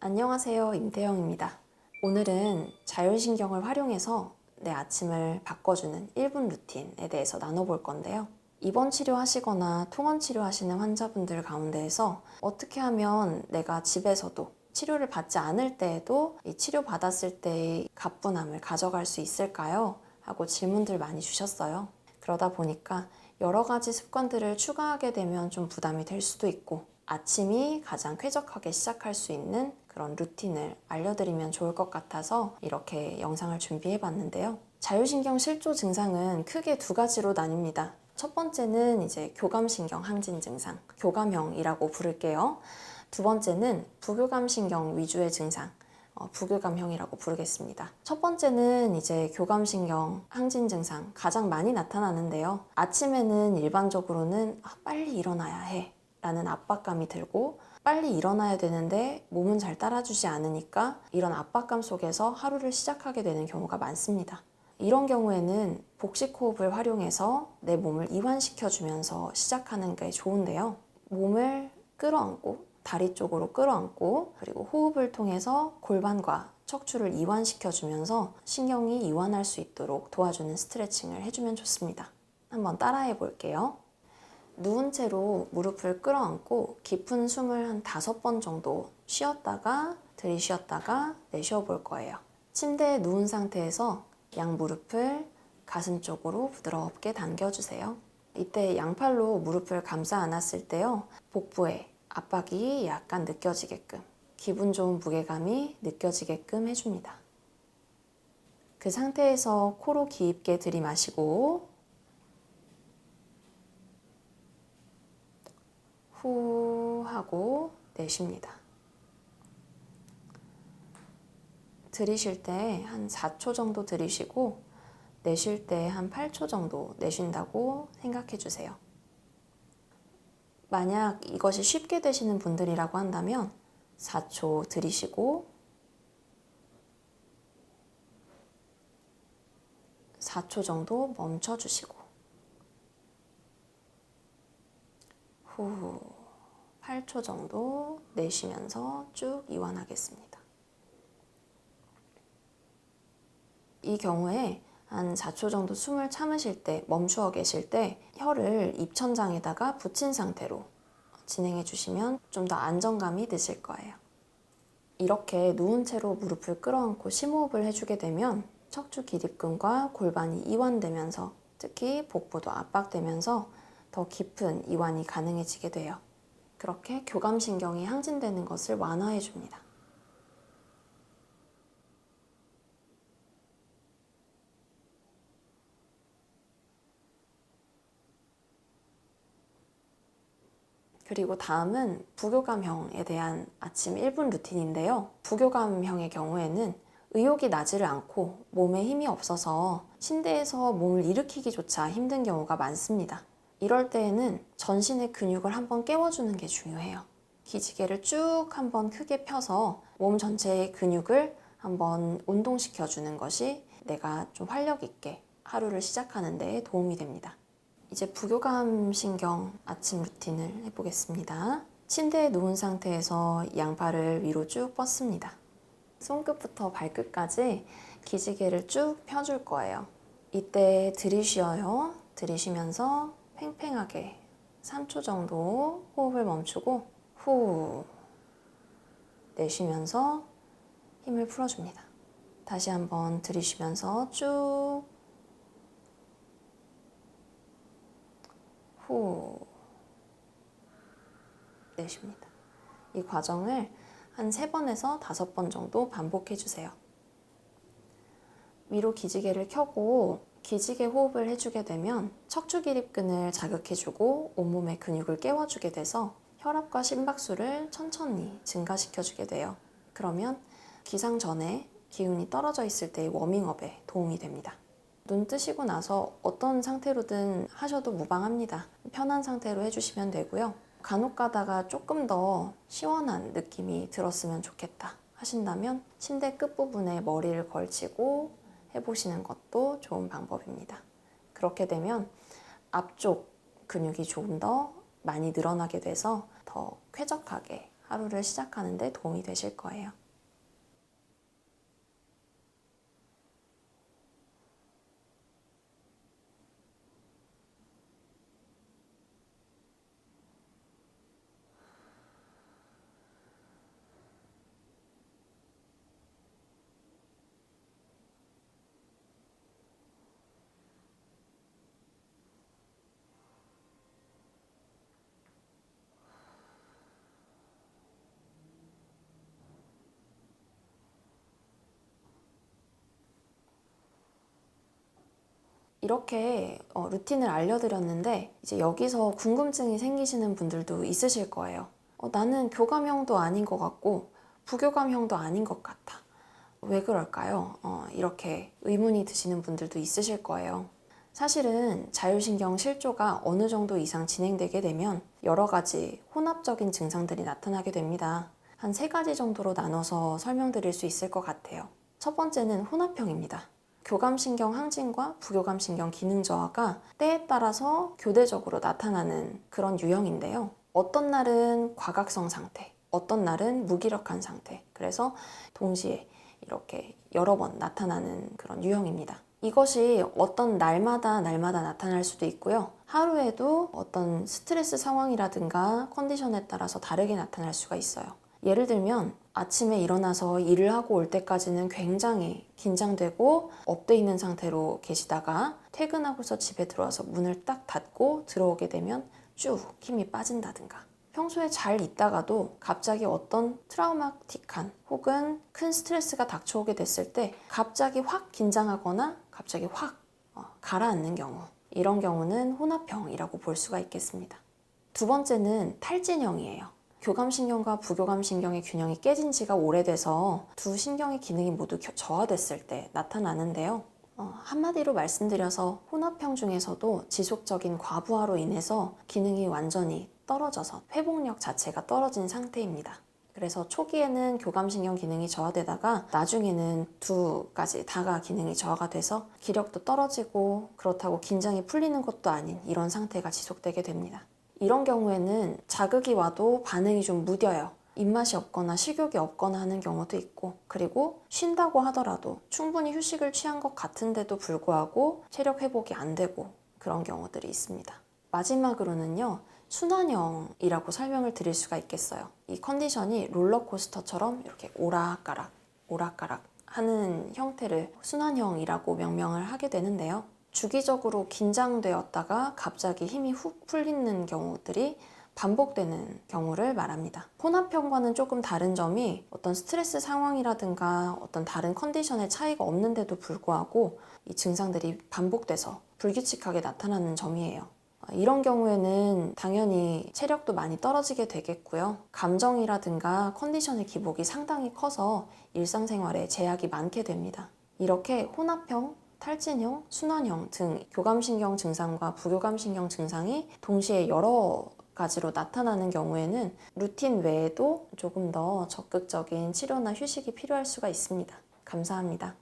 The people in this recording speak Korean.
안녕하세요, 임태영입니다. 오늘은 자율신경을 활용해서 내 아침을 바꿔주는 1분 루틴에 대해서 나눠볼 건데요. 입원 치료하시거나 통원 치료하시는 환자분들 가운데에서 어떻게 하면 내가 집에서도 치료를 받지 않을 때에도 이 치료받았을 때의 가뿐함을 가져갈 수 있을까요? 하고 질문들 많이 주셨어요. 그러다 보니까 여러 가지 습관들을 추가하게 되면 좀 부담이 될 수도 있고, 아침이 가장 쾌적하게 시작할 수 있는 그런 루틴을 알려드리면 좋을 것 같아서 이렇게 영상을 준비해 봤는데요. 자율신경 실조 증상은 크게 두 가지로 나뉩니다. 첫 번째는 이제 교감신경 항진 증상, 교감형이라고 부를게요. 두 번째는 부교감신경 위주의 증상, 부교감형이라고 부르겠습니다. 첫 번째는 이제 교감신경 항진 증상 가장 많이 나타나는데요. 아침에는 일반적으로는 빨리 일어나야 해 라는 압박감이 들고, 빨리 일어나야 되는데 몸은 잘 따라주지 않으니까 이런 압박감 속에서 하루를 시작하게 되는 경우가 많습니다. 이런 경우에는 복식호흡을 활용해서 내 몸을 이완시켜주면서 시작하는 게 좋은데요. 몸을 끌어안고 다리 쪽으로 끌어안고, 그리고 호흡을 통해서 골반과 척추를 이완시켜주면서 신경이 이완할 수 있도록 도와주는 스트레칭을 해주면 좋습니다. 한번 따라해 볼게요. 누운 채로 무릎을 끌어안고 깊은 숨을 한 5번 정도 쉬었다가 들이쉬었다가 내쉬어 볼 거예요. 침대에 누운 상태에서 양 무릎을 가슴 쪽으로 부드럽게 당겨주세요. 이때 양팔로 무릎을 감싸 안았을 때요, 복부에 압박이 약간 느껴지게끔, 기분 좋은 무게감이 느껴지게끔 해줍니다. 그 상태에서 코로 깊게 들이마시고 후 하고 내쉽니다. 들이쉴 때 한 4초 정도 들이쉬고 내쉴 때 한 8초 정도 내쉰다고 생각해 주세요. 만약 이것이 쉽게 되시는 분들이라고 한다면 4초 들이쉬고 4초 정도 멈춰 주시고 후 8초 정도 내쉬면서 쭉 이완하겠습니다. 이 경우에 한 4초 정도 숨을 참으실 때, 멈추어 계실 때 혀를 입천장에다가 붙인 상태로 진행해 주시면 좀 더 안정감이 드실 거예요. 이렇게 누운 채로 무릎을 끌어안고 심호흡을 해주게 되면 척추 기립근과 골반이 이완되면서, 특히 복부도 압박되면서 더 깊은 이완이 가능해지게 돼요. 그렇게 교감신경이 항진되는 것을 완화해 줍니다. 그리고 다음은 부교감형에 대한 아침 1분 루틴인데요. 부교감형의 경우에는 의욕이 나지를 않고 몸에 힘이 없어서 침대에서 몸을 일으키기조차 힘든 경우가 많습니다. 이럴 때에는 전신의 근육을 한번 깨워주는 게 중요해요. 기지개를 쭉 한번 크게 펴서 몸 전체의 근육을 한번 운동시켜주는 것이 내가 좀 활력 있게 하루를 시작하는 데 도움이 됩니다. 이제 부교감 신경 아침 루틴을 해보겠습니다. 침대에 누운 상태에서 양팔을 위로 쭉 뻗습니다. 손끝부터 발끝까지 기지개를 쭉 펴줄 거예요. 이때 들이쉬어요. 들이쉬면서 팽팽하게 3초 정도 호흡을 멈추고 후 내쉬면서 힘을 풀어줍니다. 다시 한번 들이쉬면서 쭉 후 내쉽니다. 이 과정을 한 3번에서 5번 정도 반복해 주세요. 위로 기지개를 켜고 기지개 호흡을 해주게 되면 척추 기립근을 자극해주고 온몸의 근육을 깨워주게 돼서 혈압과 심박수를 천천히 증가시켜주게 돼요. 그러면 기상 전에 기운이 떨어져 있을 때의 워밍업에 도움이 됩니다. 눈 뜨시고 나서 어떤 상태로든 하셔도 무방합니다. 편한 상태로 해주시면 되고요. 간혹 가다가 조금 더 시원한 느낌이 들었으면 좋겠다 하신다면 침대 끝부분에 머리를 걸치고 해보시는 것도 좋은 방법입니다. 그렇게 되면 앞쪽 근육이 조금 더 많이 늘어나게 돼서 더 쾌적하게 하루를 시작하는 데 도움이 되실 거예요. 이렇게 루틴을 알려드렸는데 이제 여기서 궁금증이 생기시는 분들도 있으실 거예요. 나는 교감형도 아닌 것 같고 부교감형도 아닌 것 같아. 왜 그럴까요? 이렇게 의문이 드시는 분들도 있으실 거예요. 사실은 자율신경 실조가 어느 정도 이상 진행되게 되면 여러 가지 혼합적인 증상들이 나타나게 됩니다. 한 3가지 정도로 나눠서 설명드릴 수 있을 것 같아요. 첫 번째는 혼합형입니다. 교감신경 항진과 부교감신경 기능 저하가 때에 따라서 교대적으로 나타나는 그런 유형인데요. 어떤 날은 과각성 상태, 어떤 날은 무기력한 상태, 그래서 동시에 이렇게 여러 번 나타나는 그런 유형입니다. 이것이 어떤 날마다 나타날 수도 있고요. 하루에도 어떤 스트레스 상황이라든가 컨디션에 따라서 다르게 나타날 수가 있어요. 예를 들면 아침에 일어나서 일을 하고 올 때까지는 굉장히 긴장되고 업돼 있는 상태로 계시다가 퇴근하고서 집에 들어와서 문을 딱 닫고 들어오게 되면 쭉 힘이 빠진다든가, 평소에 잘 있다가도 갑자기 어떤 트라우마틱한 혹은 큰 스트레스가 닥쳐오게 됐을 때 갑자기 확 긴장하거나 갑자기 확 가라앉는 경우, 이런 경우는 혼합형이라고 볼 수가 있겠습니다. 두 번째는 탈진형이에요. 교감신경과 부교감신경의 균형이 깨진 지가 오래돼서 두 신경의 기능이 모두 저하됐을 때 나타나는데요. 한마디로 말씀드려서 혼합형 중에서도 지속적인 과부하로 인해서 기능이 완전히 떨어져서 회복력 자체가 떨어진 상태입니다. 그래서 초기에는 교감신경 기능이 저하되다가 나중에는 두 가지 다가 기능이 저하가 돼서 기력도 떨어지고 그렇다고 긴장이 풀리는 것도 아닌 이런 상태가 지속되게 됩니다. 이런 경우에는 자극이 와도 반응이 좀 무뎌요. 입맛이 없거나 식욕이 없거나 하는 경우도 있고, 그리고 쉰다고 하더라도 충분히 휴식을 취한 것 같은데도 불구하고 체력 회복이 안 되고 그런 경우들이 있습니다. 마지막으로는요, 순환형이라고 설명을 드릴 수가 있겠어요. 이 컨디션이 롤러코스터처럼 이렇게 오락가락 오락가락 하는 형태를 순환형이라고 명명을 하게 되는데요. 주기적으로 긴장되었다가 갑자기 힘이 훅 풀리는 경우들이 반복되는 경우를 말합니다. 혼합형과는 조금 다른 점이 어떤 스트레스 상황이라든가 어떤 다른 컨디션의 차이가 없는데도 불구하고 이 증상들이 반복돼서 불규칙하게 나타나는 점이에요. 이런 경우에는 당연히 체력도 많이 떨어지게 되겠고요. 감정이라든가 컨디션의 기복이 상당히 커서 일상생활에 제약이 많게 됩니다. 이렇게 혼합형, 탈진형, 순환형 등 교감신경 증상과 부교감신경 증상이 동시에 여러 가지로 나타나는 경우에는 루틴 외에도 조금 더 적극적인 치료나 휴식이 필요할 수가 있습니다. 감사합니다.